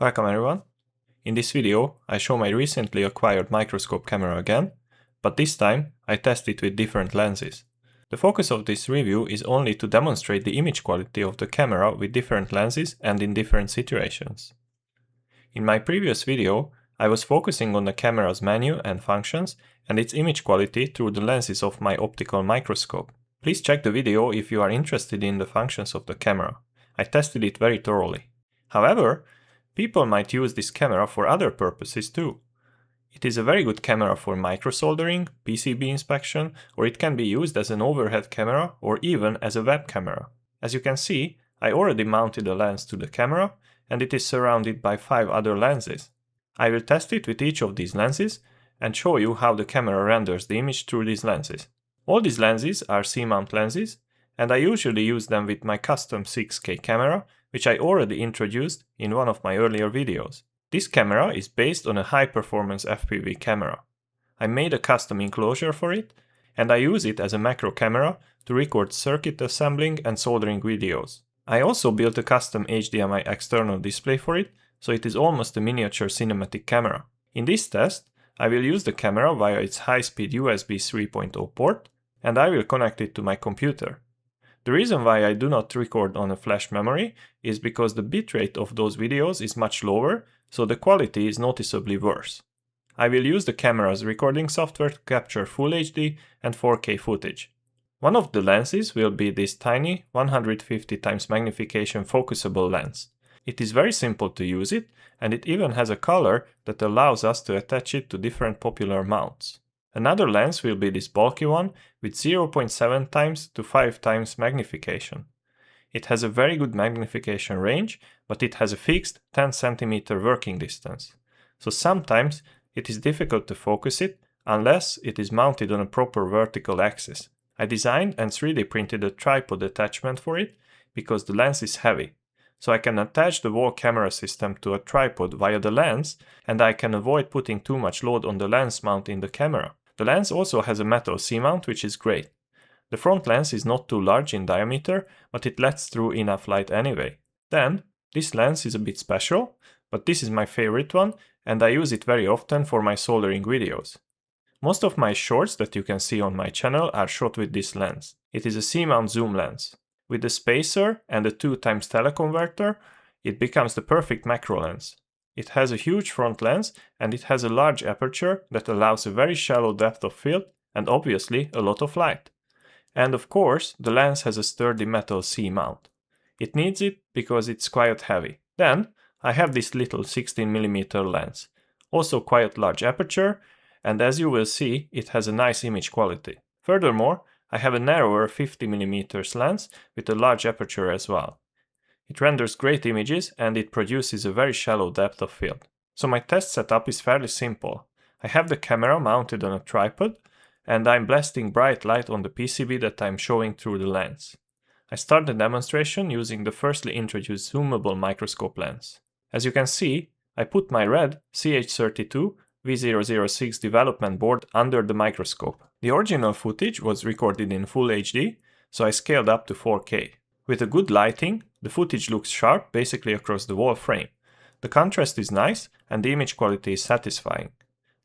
Welcome everyone. In this video, I show my recently acquired microscope camera again, but this time I test it with different lenses. The focus of this review is only to demonstrate the image quality of the camera with different lenses and in different situations. In my previous video, I was focusing on the camera's menu and functions and its image quality through the lenses of my optical microscope. Please check the video if you are interested in the functions of the camera. I tested it very thoroughly. However, people might use this camera for other purposes too. It is a very good camera for microsoldering, PCB inspection, or it can be used as an overhead camera or even as a web camera. As you can see, I already mounted a lens to the camera and it is surrounded by 5 other lenses. I will test it with each of these lenses and show you how the camera renders the image through these lenses. All these lenses are C-mount lenses, and I usually use them with my custom 6K camera, which I already introduced in one of my earlier videos. This camera is based on a high-performance FPV camera. I made a custom enclosure for it, and I use it as a macro camera to record circuit assembling and soldering videos. I also built a custom HDMI external display for it, so it is almost a miniature cinematic camera. In this test, I will use the camera via its high-speed USB 3.0 port, and I will connect it to my computer. The reason why I do not record on a flash memory is because the bitrate of those videos is much lower, so the quality is noticeably worse. I will use the camera's recording software to capture Full HD and 4K footage. One of the lenses will be this tiny 150x magnification focusable lens. It is very simple to use it, and it even has a color that allows us to attach it to different popular mounts. Another lens will be this bulky one with 0.7x to 5x magnification. It has a very good magnification range, but it has a fixed 10 cm working distance. So sometimes it is difficult to focus it unless it is mounted on a proper vertical axis. I designed and 3D printed a tripod attachment for it because the lens is heavy. So I can attach the whole camera system to a tripod via the lens, and I can avoid putting too much load on the lens mount in the camera. The lens also has a metal C-mount, which is great. The front lens is not too large in diameter, but it lets through enough light anyway. Then, this lens is a bit special, but this is my favorite one, and I use it very often for my soldering videos. Most of my shorts that you can see on my channel are shot with this lens. It is a C-mount zoom lens. With the spacer and the 2x teleconverter, it becomes the perfect macro lens. It has a huge front lens and it has a large aperture that allows a very shallow depth of field and obviously a lot of light. And of course, the lens has a sturdy metal C-mount. It needs it because it's quite heavy. Then, I have this little 16mm lens, also quite large aperture, and as you will see, it has a nice image quality. Furthermore, I have a narrower 50mm lens with a large aperture as well. It renders great images and it produces a very shallow depth of field. So my test setup is fairly simple. I have the camera mounted on a tripod and I'm blasting bright light on the PCB that I'm showing through the lens. I start the demonstration using the firstly introduced zoomable microscope lens. As you can see, I put my red CH32 V006 development board under the microscope. The original footage was recorded in Full HD, so I scaled up to 4K. With a good lighting, the footage looks sharp basically across the whole frame. The contrast is nice and the image quality is satisfying.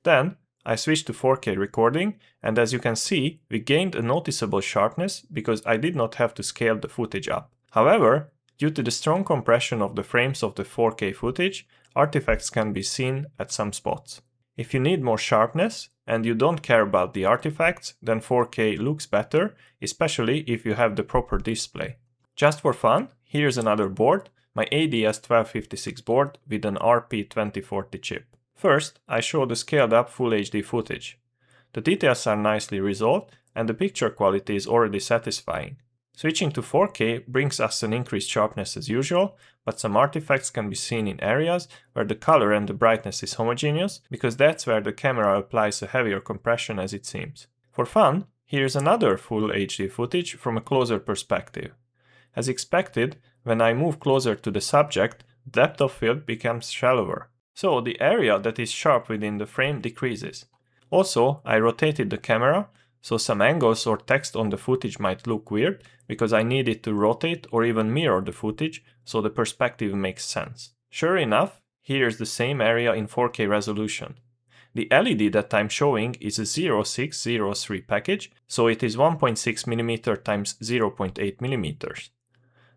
Then, I switched to 4K recording, and as you can see, we gained a noticeable sharpness because I did not have to scale the footage up. However, due to the strong compression of the frames of the 4K footage, artifacts can be seen at some spots. If you need more sharpness and you don't care about the artifacts, then 4K looks better, especially if you have the proper display. Just for fun, here's another board, my ADS1256 board with an RP2040 chip. First, I show the scaled up Full HD footage. The details are nicely resolved and the picture quality is already satisfying. Switching to 4K brings us an increased sharpness as usual, but some artifacts can be seen in areas where the color and the brightness is homogeneous, because that's where the camera applies a heavier compression as it seems. For fun, here's another Full HD footage from a closer perspective. As expected, when I move closer to the subject, depth of field becomes shallower. So the area that is sharp within the frame decreases. Also, I rotated the camera, so some angles or text on the footage might look weird because I needed to rotate or even mirror the footage so the perspective makes sense. Sure enough, Here's the same area in 4K resolution. The LED that I'm showing is a 0603 package, so it is 1.6 mm times 0.8 mm.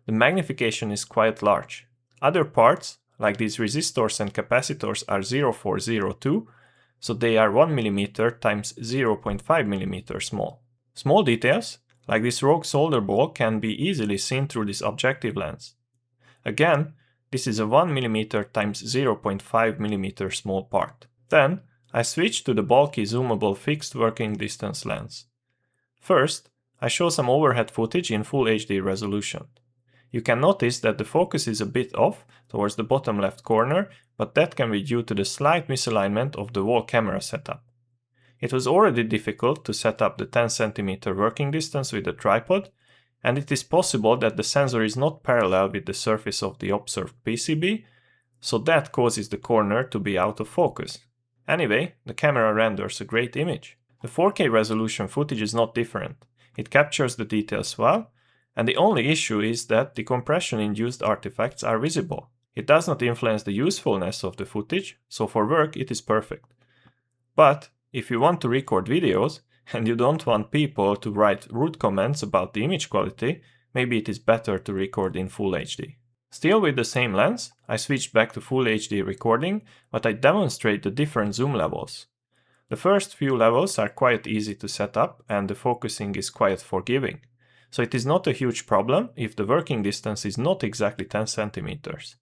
The magnification is quite large. Other parts, like these resistors and capacitors, are 0402, so they are 1 mm times 0.5 mm small. Small details, like this rogue solder ball, can be easily seen through this objective lens. Again, this is a 1 mm times 0.5 mm small part. Then, I switch to the bulky zoomable fixed working distance lens. First, I show some overhead footage in Full HD resolution. You can notice that the focus is a bit off towards the bottom left corner, but that can be due to the slight misalignment of the wall camera setup. It was already difficult to set up the 10 cm working distance with the tripod, and it is possible that the sensor is not parallel with the surface of the observed PCB, so that causes the corner to be out of focus. Anyway, the camera renders a great image. The 4K resolution footage is not different. It captures the details well, and the only issue is that the compression-induced artifacts are visible. It does not influence the usefulness of the footage, so for work it is perfect. But if you want to record videos, and you don't want people to write rude comments about the image quality, maybe it is better to record in Full HD. Still with the same lens, I switched back to Full HD recording, but I demonstrate the different zoom levels. The first few levels are quite easy to set up and the focusing is quite forgiving, so it is not a huge problem if the working distance is not exactly 10 cm.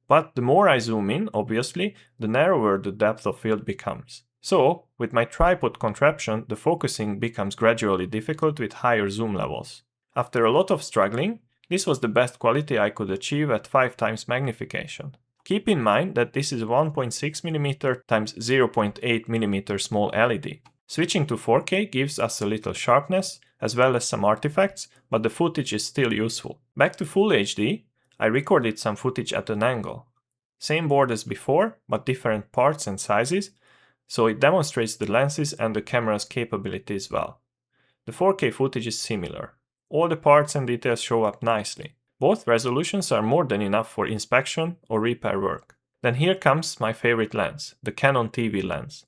But the more I zoom in, obviously, the narrower the depth of field becomes. So, with my tripod contraption, the focusing becomes gradually difficult with higher zoom levels. After a lot of struggling, this was the best quality I could achieve at 5 times magnification. Keep in mind that this is a 1.6 mm times 0.8 mm small LED. Switching to 4K gives us a little sharpness, as well as some artifacts, but the footage is still useful. Back to Full HD, I recorded some footage at an angle. Same board as before, but different parts and sizes, so it demonstrates the lenses and the camera's capabilities well. The 4K footage is similar. All the parts and details show up nicely. Both resolutions are more than enough for inspection or repair work. Then here comes my favorite lens, the Canon TV lens.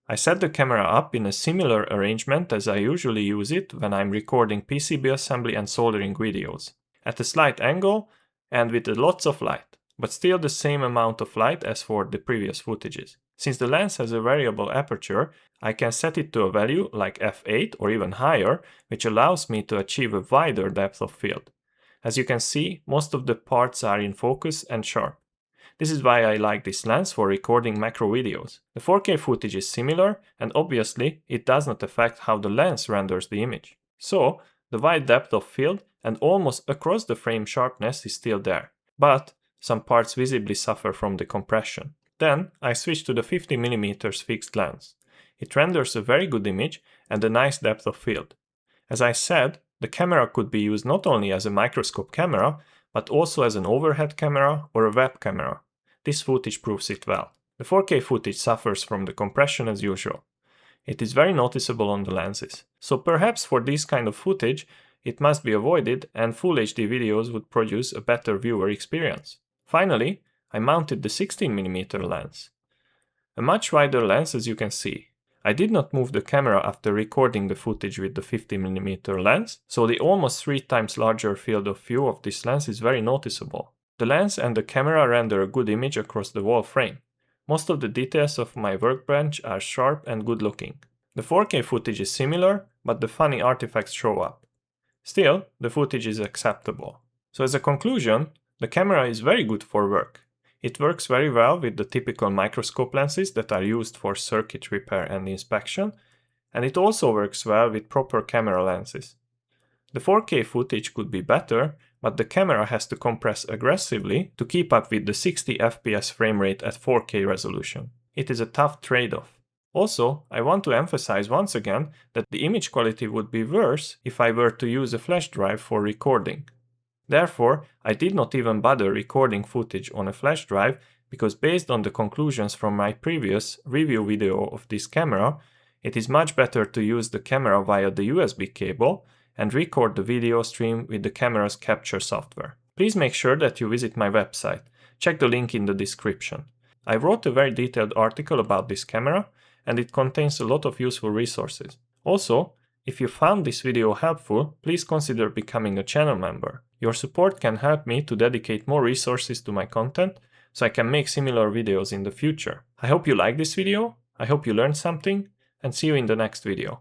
I set the camera up in a similar arrangement as I usually use it when I'm recording PCB assembly and soldering videos, at a slight angle and with lots of light, but still the same amount of light as for the previous footages. Since the lens has a variable aperture, I can set it to a value like f8 or even higher, which allows me to achieve a wider depth of field. As you can see, most of the parts are in focus and sharp. This is why I like this lens for recording macro videos. The 4K footage is similar, and obviously it does not affect how the lens renders the image. So, the wide depth of field and almost across the frame sharpness is still there, but some parts visibly suffer from the compression. Then I switch to the 50 mm fixed lens. It renders a very good image and a nice depth of field. As I said, the camera could be used not only as a microscope camera, but also as an overhead camera or a web camera. This footage proves it well. The 4K footage suffers from the compression as usual. It is very noticeable on the lenses. So perhaps for this kind of footage, it must be avoided and Full HD videos would produce a better viewer experience. Finally, I mounted the 16 mm lens. A much wider lens, as you can see. I did not move the camera after recording the footage with the 50 mm lens, so the almost 3 times larger field of view of this lens is very noticeable. The lens and the camera render a good image across the wall frame. Most of the details of my workbench are sharp and good looking. The 4K footage is similar, but the funny artifacts show up. Still, the footage is acceptable. So as a conclusion, the camera is very good for work. It works very well with the typical microscope lenses that are used for circuit repair and inspection, and it also works well with proper camera lenses. The 4K footage could be better, but the camera has to compress aggressively to keep up with the 60 FPS frame rate at 4K resolution. It is a tough trade-off. Also, I want to emphasize once again that the image quality would be worse if I were to use a flash drive for recording. Therefore, I did not even bother recording footage on a flash drive because based on the conclusions from my previous review video of this camera, it is much better to use the camera via the USB cable and record the video stream with the camera's capture software. Please make sure that you visit my website. check the link in the description. I wrote a very detailed article about this camera, and it contains a lot of useful resources. Also, if you found this video helpful, please consider becoming a channel member. Your support can help me to dedicate more resources to my content, so I can make similar videos in the future. I hope you liked this video, I hope you learned something, and see you in the next video.